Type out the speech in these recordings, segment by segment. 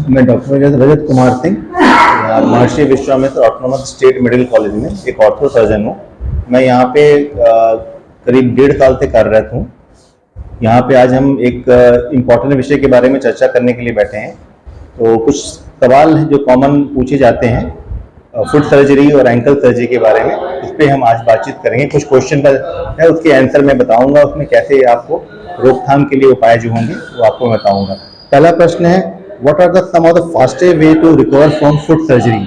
मैं डॉक्टर रजत कुमार सिंह, महर्षि Vishwamitra autonomous state medical college में एक ऑर्थो सर्जन हूँ। मैं यहाँ पे करीब 1.5 साल से कार्यरत हूँ। यहाँ पे आज हम एक इम्पॉर्टेंट विषय के बारे में चर्चा करने के लिए बैठे हैं। तो कुछ सवाल जो कॉमन पूछे जाते हैं फुट सर्जरी और एंकल सर्जरी के बारे में, उस पर हम आज बातचीत करेंगे। कुछ क्वेश्चन है, उसके आंसर मैं बताऊंगा, उसमें कैसे आपको रोकथाम के लिए उपाय जो होंगे वो आपको बताऊंगा। पहला प्रश्न है, what are the some of the fastest way to recover from foot surgery.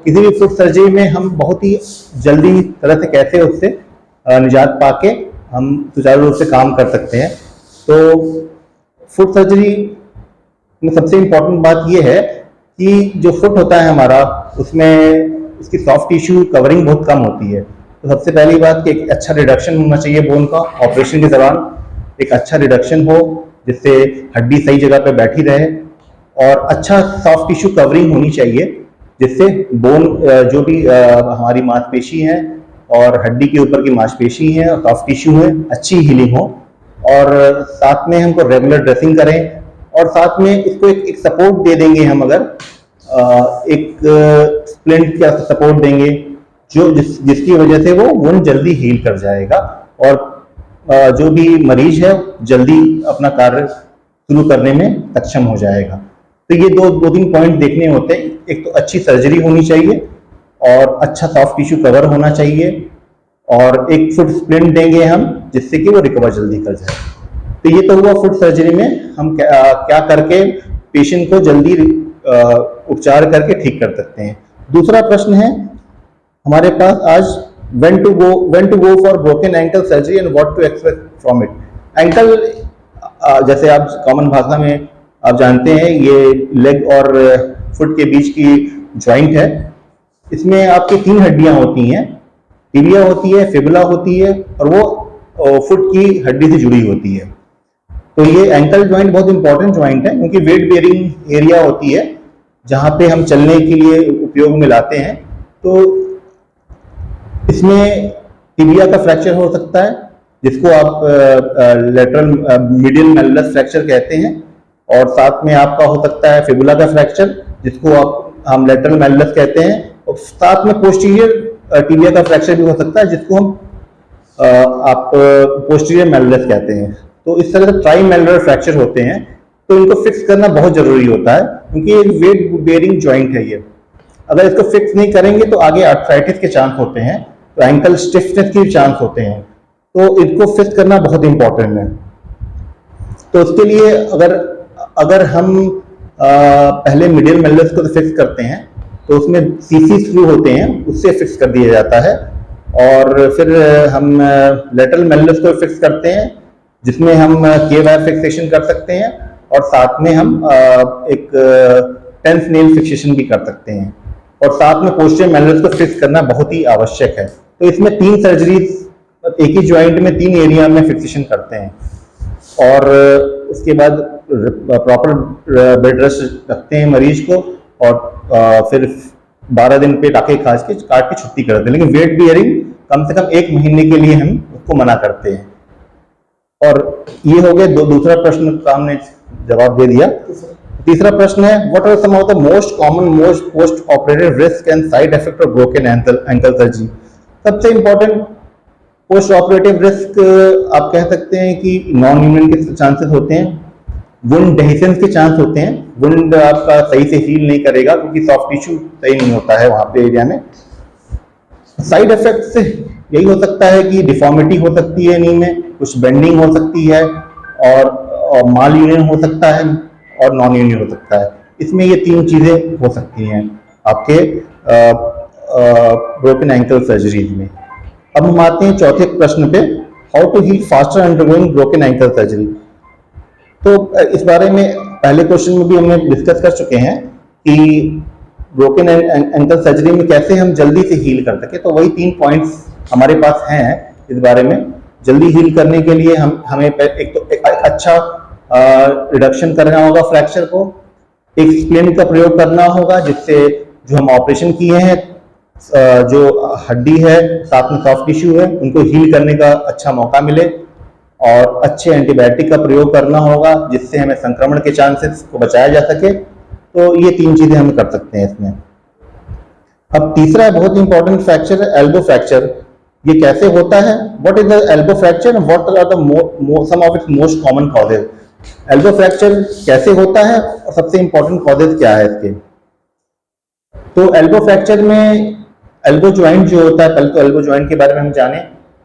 किसी भी फुट सर्जरी में हम बहुत ही जल्दी तरह से कैसे उससे निजात पाके हम सुचारू रूप से काम कर सकते हैं। तो फुट सर्जरी में सबसे इम्पोर्टेंट बात यह है कि जो फुट होता है हमारा, उसमें उसकी सॉफ्ट टिश्यू कवरिंग बहुत कम होती है। तो सबसे पहली बात कि एक अच्छा रिडक्शन होना चाहिए बोन का। ऑपरेशन के दौरान एक अच्छा रिडक्शन हो जिससे हड्डी सही जगह पे बैठी रहे, और अच्छा सॉफ्ट टिश्यू कवरिंग होनी चाहिए जिससे बोन जो भी हमारी मांसपेशी है और हड्डी के ऊपर की मांसपेशी है और सॉफ्ट टिश्यू है, अच्छी हीलिंग हो। और साथ में हमको रेगुलर ड्रेसिंग करें, और साथ में इसको एक सपोर्ट दे देंगे हम, अगर एक स्प्लिंट का सपोर्ट देंगे जिसकी वजह से वो वुंड जल्दी हील कर जाएगा और जो भी मरीज है जल्दी अपना कार्य शुरू करने में सक्षम हो जाएगा। तो ये दो तीन पॉइंट देखने होते हैं। एक तो अच्छी सर्जरी होनी चाहिए और अच्छा सॉफ्ट टिश्यू कवर होना चाहिए, और एक फुट स्प्लिंट देंगे हम जिससे कि वो रिकवर जल्दी कर जाए। तो ये तो हुआ फुट सर्जरी में हम क्या करके पेशेंट को जल्दी उपचार करके ठीक कर सकते हैं। दूसरा प्रश्न है हमारे पास आज, when to go for broken ankle surgery and what to expect from it। Ankle जैसे आप कॉमन भाषा में आप जानते हैं, ये लेग और फुट के बीच की जॉइंट है। इसमें आपकी 3 हड्डियां होती हैं, टिबिया होती है, फिबुला होती है, और वो फुट की हड्डी से जुड़ी होती है। तो ये एंकल जॉइंट बहुत इंपॉर्टेंट जॉइंट है क्योंकि वेट बेयरिंग एरिया होती है जहां पे हम चलने के लिए उपयोग में लाते हैं। तो इसमें टिबिया का फ्रैक्चर हो सकता है जिसको आप लेटरल मीडियल मेलुलस फ्रैक्चर कहते हैं, और साथ में आपका हो सकता है फिबुला का फ्रैक्चर जिसको हम लेटरल मेलुलस कहते हैं, और साथ में पोस्टीरियर टिबिया का फ्रैक्चर भी हो सकता है जिसको हम आप पोस्टीरियर मेलुलस कहते हैं। तो इस तरह से ट्राई मेलुलर फ्रैक्चर होते हैं। तो इनको फिक्स करना बहुत जरूरी होता है क्योंकि एक वेट बेयरिंग जॉइंट है ये। अगर इसको फिक्स नहीं करेंगे तो आगे आर्थराइटिस के चांस होते हैं, तो एंकल स्टिफनेस के चांस होते हैं। तो इनको फिक्स करना बहुत इंपॉर्टेंट है। तो उसके लिए अगर हम पहले मिडियल मेलुलस को फिक्स करते हैं तो उसमें सीसी स्क्रू होते हैं, उससे फिक्स कर दिया जाता है। और फिर हम लेटरल मेलुलस को फिक्स करते हैं जिसमें हम के वायर फिक्सेशन कर सकते हैं, और साथ में हम एक टेंस नेल फिक्सेशन भी कर सकते हैं, और साथ में पोस्टीरियर मेलुलस को फिक्स करना बहुत ही आवश्यक है। तो इसमें 3 सर्जरीज एक ही जॉइंट में 3 एरिया में फिक्सेशन करते हैं, और उसके बाद प्रॉपर बेड रेस्ट रखते हैं मरीज को, और फिर 12 दिन पे टाके काट के छुट्टी करते हैं। लेकिन वेट बियरिंग कम से कम 1 महीने के लिए हम उसको मना करते हैं। और ये हो गया दूसरा प्रश्न का हमने जवाब दे दिया। तीसरा प्रश्न है, what are some of the most common post operative risk and side effect of broken ankle surgery. सबसे इंपॉर्टेंट पोस्ट ऑपरेटिव रिस्क आप कह सकते हैं कि नॉन यूनियन के चांसेस होते हैं, वुंड डेहिशन के चांस होते हैं। वुंड आपका सही से हील नहीं करेगा क्योंकि सॉफ्ट टिश्यू सही नहीं होता है वहां पे एरिया में। साइड इफेक्ट्स यही हो सकता है कि डिफॉर्मिटी हो सकती है नी में, कुछ बेंडिंग हो सकती है, और माल यूनियन हो सकता है, और नॉन यूनियन हो सकता है। इसमें ये 3 चीजें हो सकती हैं आपके ब्रोकन एंकल सर्जरीज में। अब हम आते हैं चौथे प्रश्न पे, how to heal faster undergoing broken ankle surgery. तो इस बारे में पहले क्वेश्चन में भी हमने डिस्कस कर चुके हैं कि ब्रोकन एंकल सर्जरी में कैसे हम जल्दी से हील कर सके। तो वही 3 पॉइंट्स हमारे पास हैं इस बारे में। जल्दी हील करने के लिए हमें एक अच्छा रिडक्शन करना होगा फ्रैक्चर को, एक स्प्लिंट का प्रयोग करना होगा जिससे जो हम ऑपरेशन किए हैं, जो हड्डी है साथ में सॉफ्ट टिश्यू है, उनको हील करने का अच्छा मौका मिले, और अच्छे एंटीबायोटिक का प्रयोग करना होगा जिससे हमें संक्रमण के चांसेस को बचाया जा सके। तो ये 3 चीजें हम कर सकते हैं इसमें। अब तीसरा बहुत इंपॉर्टेंट फ्रैक्चर है एल्बो फ्रैक्चर। ये कैसे होता है? What is the elbow fracture, what are the some of its most common causes. Elbow fracture कैसे होता है और सबसे इंपॉर्टेंट कॉजेज क्या है इसके। तो एल्बो फ्रैक्चर में एल्बो जॉइंट जो होता है, पहले तो एल्बो जॉइंट के बारे में हम जाने।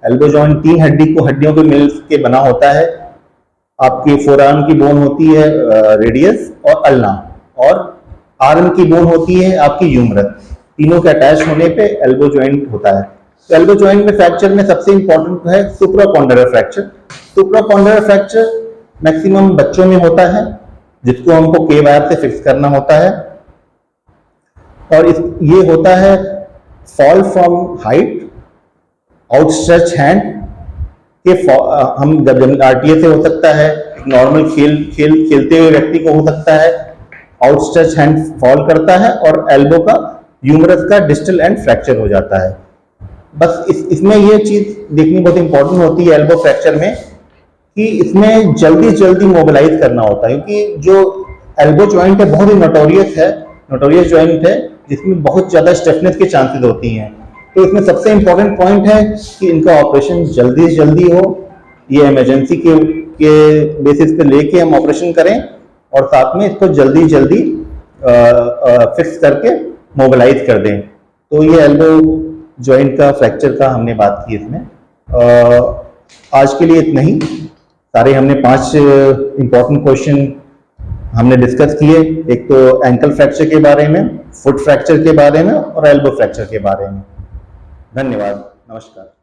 एल्बो जॉइंट 3 हड्डियों को मिल के बना होता है। आपकी फोरआर्म की बोन होती है रेडियस और अल्ना, और आर्म की बोन होती है आपकी ह्यूमरस। तीनों के अटैच होने पे एल्बो जॉइंट होता है। तो एल्बो जॉइंट में फ्रैक्चर में सबसे इंपॉर्टेंट है सुप्राकॉन्डलर फ्रैक्चर। सुप्राकॉन्डलर फ्रैक्चर मैक्सिमम बच्चों में होता है, जिसको हमको के वायर से फिक्स करना होता है। और ये होता है fall from height, outstretch hand के हम जब आरटीए से हो सकता है, एक नॉर्मल खेलते हुए व्यक्ति को हो सकता है, आउटस्ट्रेच हैंड फॉल करता है और एल्बो का ह्यूमरस का डिस्टल एंड फ्रैक्चर हो जाता है। बस इसमें ये चीज देखनी बहुत इंपॉर्टेंट होती है एल्बो फ्रैक्चर में, कि इसमें जल्दी मोबिलाइज करना होता है, क्योंकि जो एल्बो जॉइंट है बहुत ही नोटोरियस जॉइंट है, जिसमें बहुत ज्यादा स्टिफनेस के चांसेस होती हैं। तो इसमें सबसे इंपॉर्टेंट पॉइंट है कि इनका ऑपरेशन जल्दी से जल्दी हो। ये इमरजेंसी के बेसिस पे लेके हम ऑपरेशन करें और साथ में इसको जल्दी फिक्स करके मोबिलाइज कर दें। तो ये एल्बो जॉइंट का फ्रैक्चर का हमने बात की इसमें। आज के लिए इतना ही। सारे हमने 5 इंपॉर्टेंट क्वेश्चन हमने डिस्कस किए। एक तो एंकल फ्रैक्चर के बारे में, फुट फ्रैक्चर के बारे में और एल्बो फ्रैक्चर के बारे में। धन्यवाद, नमस्कार।